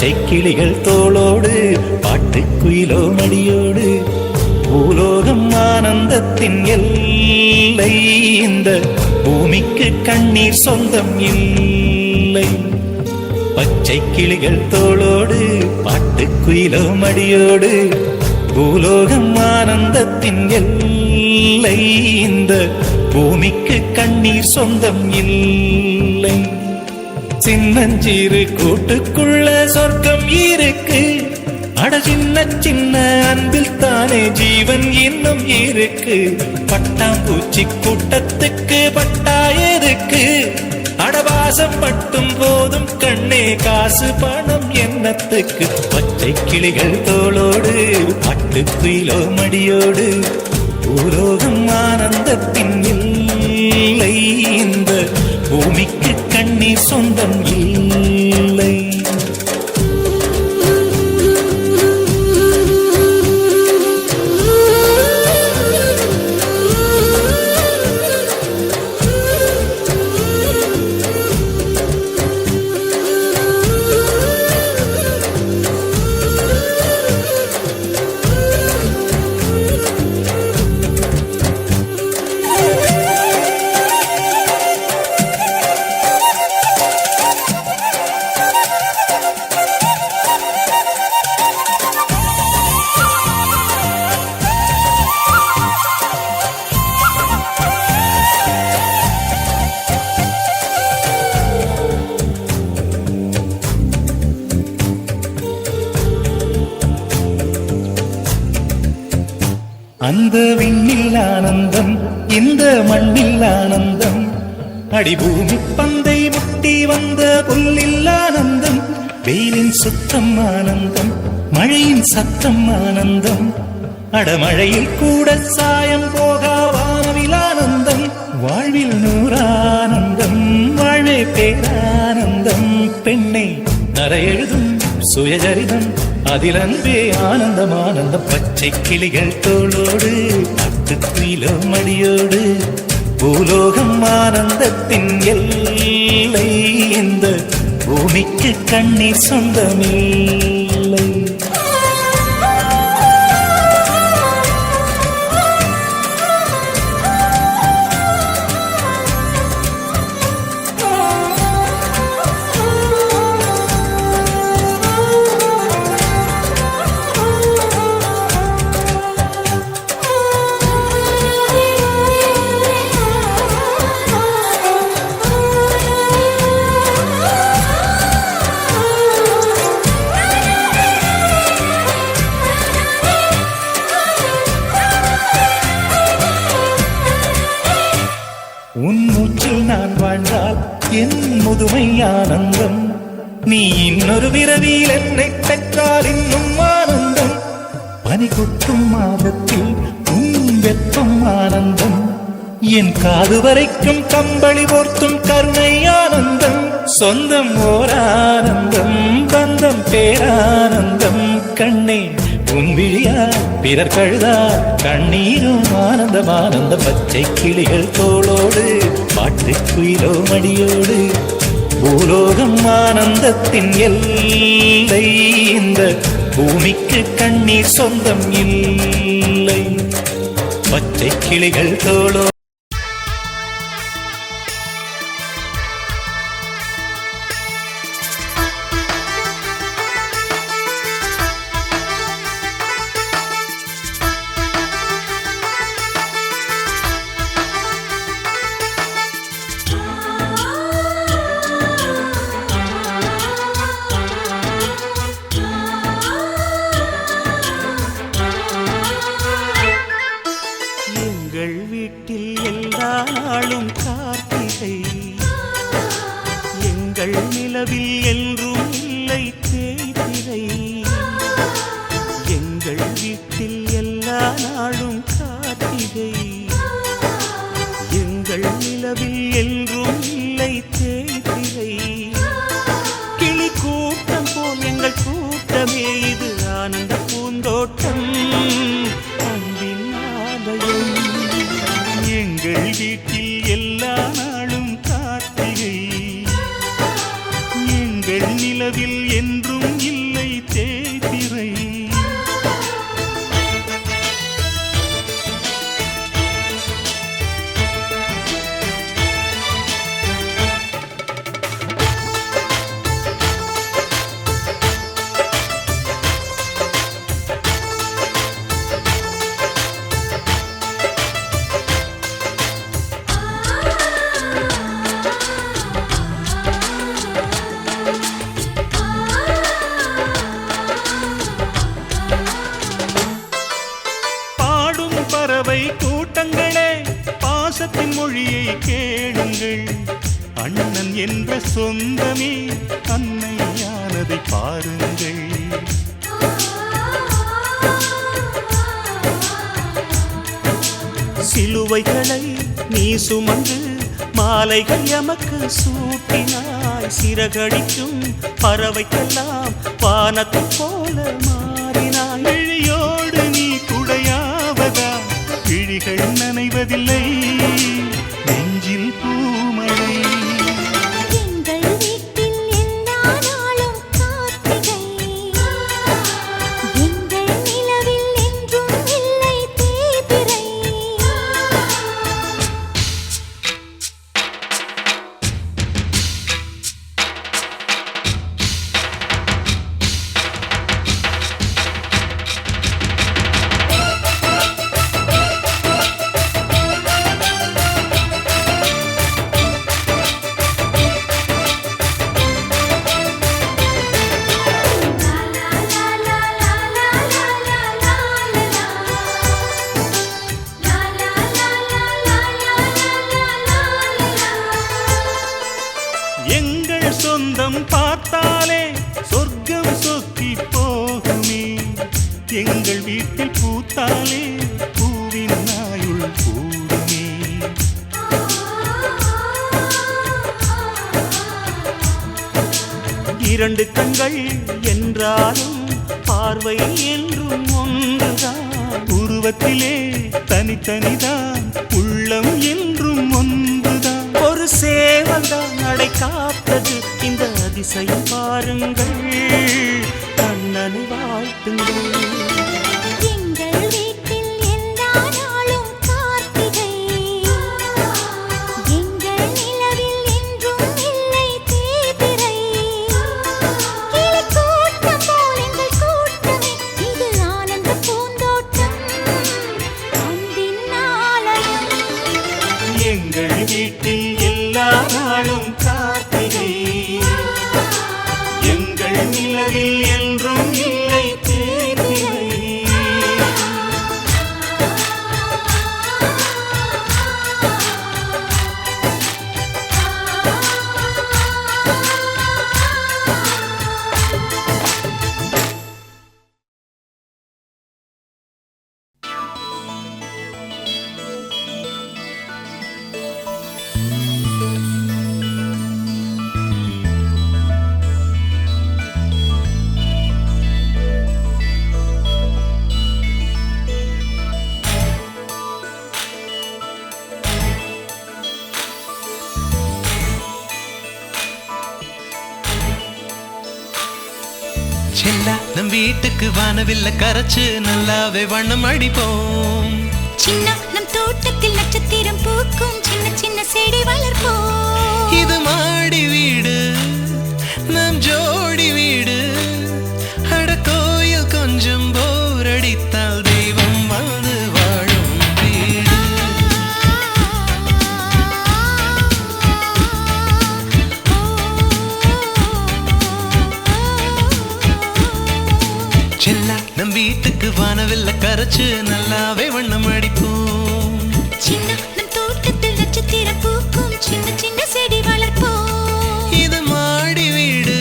பச்சை கிளிகள் தோளோடு பாட்டுக்குயிலோ மடியோடு பூலோகம் ஆனந்தத்தின் எல்லை. இந்த பூமிக்கு கண்ணீர் சொந்தம் இல்லை. பச்சை கிளிகள் தோளோடு பாட்டுக்குயிலோ மடியோடு பூலோகம் ஆனந்தத்தின் எல்லை. இந்த பூமிக்கு கண்ணீர் சொந்தம் இல்லை. சின்னஞ்சீரு கூட்டுக்குள்ள சொர்க்கம் இருக்கு. அட சின்ன சின்ன அன்பில் தானே ஜீவன் இன்னும் இருக்கு. பட்டாம்பூச்சி கூட்டத்துக்கு பட்டாயருக்கு. அடவாசம் மட்டும் போதும் கண்ணே, காசு பணம் என்னத்துக்கு. பச்சை கிளிகள் தோளோடு பாட்டுக்குயிலோ மடியோடு பூலோகம் ஆனந்தத்தின் இல்லை. இந்த பூமிக்கு கண்ணீர் சொந்தம் இல்லை. அந்த விண்ணில் ஆனந்தம், இந்த மண்ணில் ஆனந்தம். அடிபூமி பந்தை முட்டி வந்த புல்லில் ஆனந்தம். வெயிலின் சுத்தம் ஆனந்தம், மழையின் சத்தம் ஆனந்தம். அடமழையில் கூட சாயம் போகா வானவில் ஆனந்தம். வாழ்வில் நூறானந்தம், வாழ்வே பேரானந்தம். பெண்ணை நரையெழுதும் சுயஜரிதம், அதில் அன்பே ஆனந்தம் ஆனந்தம். பச்சை கிளிகள் தோளோடு பாட்டுக்குயிலோ மடியோடு பூலோகம் ஆனந்தத்தின் எல்லை. இந்த பூமிக்கு கண்ணீர் சொந்தமில்லை. உன் மூச்சில் நான் வாழ்ந்தால் என் முதுமை ஆனந்தம். நீ இன்னொரு விரவியில் என்னை பெற்றால் இன்னும் ஆனந்தம். பனி கொட்டும் மாதத்தில் உன் வெப்பம் ஆனந்தம். என் காது வரைக்கும் கம்பளி போர்த்தும் கருணை ஆனந்தம். சொந்தம் ஓர் ஆனந்தம், பந்தம் பேரானந்தம். கண்ணே உன் விழியா பிறர் கழுதா கண்ணீரும் ஆனந்தம் ஆனந்தம். பச்சை கிளிகள் தோளோடு பாட்டுக்குயிலோ மடியோடு பூலோகம் ஆனந்தத்தின் எல்லை. இந்த பூமிக்கு கண்ணீர் சொந்தம் இல்லை. பச்சை கிளிகள் தோளோ நிலவில் என்றும் இல்லை தேய்திரை. எங்கள் வீட்டில் எல்லா நாளும் கார்த்திகை. எங்கள் நிலவில் என்றும் இல்லை தேய்திரை. கிளி கூட்டம் போல் எங்கள் கூட்டமே இது ஆனந்த பூந்தோட்டம், அன்பின் ஆலயம். எங்கள் வீட்டில் எல்லா நாளும் கார்த்திகை. எங்கள் நில நிலவில் என்றும் இல்லை தேய்பிறை. பறவை கூட்டங்களே பாசத்தின் மொழியை கேளுங்கள். அண்ணன் என்ற சொந்தமே அன்னையானதை பாருங்கள். சிலுவைகளை நீ சுமந்து மாலைகள் எமக்கு சூட்டினாய். சிறகடிக்கும் பறவைக்கெல்லாம் வானத்தை போல மாறினாய். விழியோடு நீ குடையாவதா விழிகள் நனைவதில்லை நெஞ்சில் பூமழை. எங்கள் வீட்டில் எல்லா நாளும் கார்த்திகை. எங்கள் நிலவில் என்றும் இல்லை தேய்பிறை. எங்கள் சொந்தம் பார்த்தாலே சொர்க்கம் சொத்தி போகுமே. எங்கள் வீட்டில் பூத்தாலே பூவின் நாயுள் கூடுமே. இரண்டு கண்கள் என்றாலும் பார்வை என்றும் ஒன்றுதான். உருவத்திலே தனித்தனிதான் உள்ளம் என்றும் ஒன்றுதான். ஒரு சேவல்தான் நடை காத்தது இந்த அதிசயம் பாருங்கள். கண்ணனை வாழ்த்துங்கள். எங்கள் வீட்டில் எல்லா நாளும் கார்த்திகை. எங்கள் நிலவில் என்றும் இல்லை தேய்பிறை. கிளிக்கூட்டம் போல் எங்கள் கூட்டமே இது ஆனந்த பூந்தோட்டம் அன்பின் ஆலயம். எங்கள் வீட்டில் எல்லா நாளும் கார்த்திகை. எங்கள் நிலவில் என்றும் இல்லை தேய்பிறை. செல்லா நம் வீட்டுக்கு வானவில்ல கரைச்சு நல்லாவே வண்ணம் அடிப்போம். சின்ன நம் தோட்டத்தில் நட்சத்திரம் பூக்கும் சின்ன சின்ன செடி வளர்ப்போம். இது மாடி வீடு நம் ஜோடி வீடு. அட கோயில் கொஞ்சம் போர் அடித்தால் தெய்வம் வந்து வாழும் வீடு. செல்லா நம் வீட்டுக்கு வானவில்ல கரைச்சு நல்லாவே வண்ணம் அடிப்போம். சின்ன நம் தோட்டத்தில் நட்சத்திரம் பூக்கும் சின்ன சின்ன செடி வளர்ப்போம். இது மாடி வீடு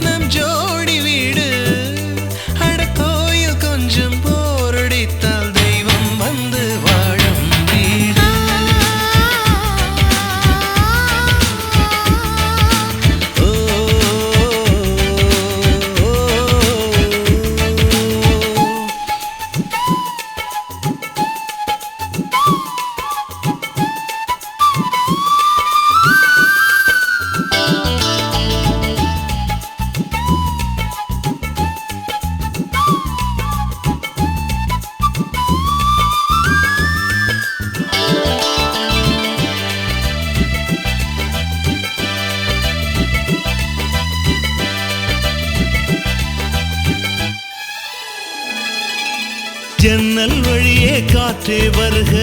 நம் ஜோடி வீடு. அட கோயில் கொஞ்சம் போர் அடித்தால் தெய்வம் வந்து வாழும் வீடு. ஓ, ஓ, ஓ. ஜன்னல் வழியே காற்றே வருக,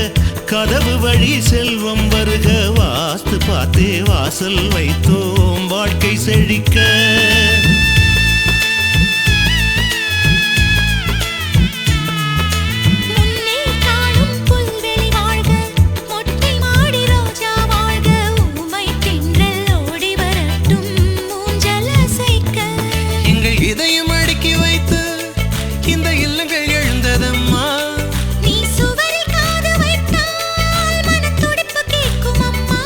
கதவு வழி செல்வம் வருக. வாஸ்து பார்த்தே வாசல் வைத்தோம் வாழ்க்கை செழிக்க. முன்னே காணும் புல்வெளி வாழ்க, மொட்டை மாடி ரோஜா வாழ்க. ஊமை தென்றல் ஓடி வரட்டும் ஊஞ்சல் அசைக்க. எங்கள் இதயம் அடுக்கி வைத்து இந்த இல்லங்கள் எழுந்ததம்மா. நீ சுவரில் காது வைத்தால் மனத்துடிப்பு கேட்கும் அம்மா.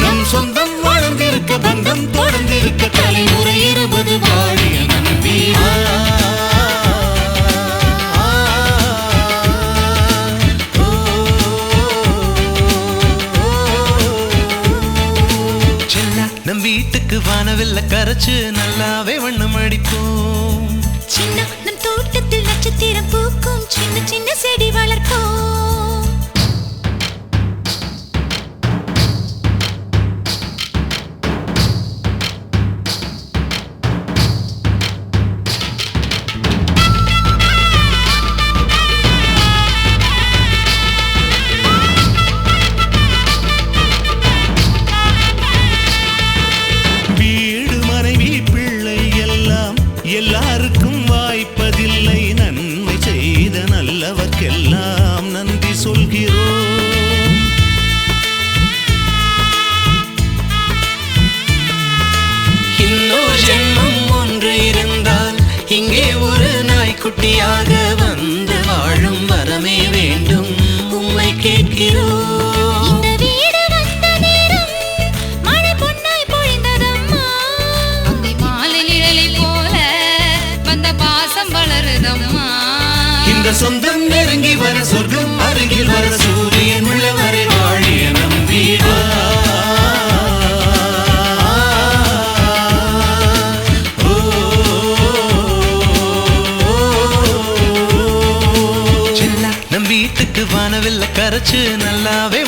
நம் சொந்தம் வாழ்ந்திருக்க, பந்தம் தொடர்ந்திருக்க, தலைமுறை 20 வாழிய நம்பி வா. செல்லா, நம் வீட்டுக்கு வானவில்ல கரைச்சு நல்லாவே வண்ணம் அடிப்போம். சின்ன நம் தோட்டத்தில் நட்சத்திரம் பூக்கும், சின்ன சின்ன செடி வளர்ப்போம். வீடு மனைவி பிள்ளை எல்லாம் எல்லாருக்கும் வாய்ப்பதில்லை. நன்மை செய்த நல்லவர்க்கெல்லாம் நன்றி சொல்கிறோம். இன்னொரு ஜென்மம் ஒன்று இருந்தால் இங்கே ஒரு நாய்க்குட்டியாக வந்து வாழும் வரமே வேண்டும் உம்மை கேட்கிறோம். இந்த வீடு வந்த நேரம் மழை பொன்னாய் பொழிந்ததம்மா. அந்தி மாலை நிழலை போல வந்த பாசம் வளருதம்மா. இந்த சொந்தம் நெருங்கி வர, சொர்க்கம் அருகில் வர, சூரியன் உள்ளவரை வாழிய நம்பி வா. ஓ, செல்லா, நம் வீட்டுக்கு வானவில்ல கரைச்சு நல்லாவே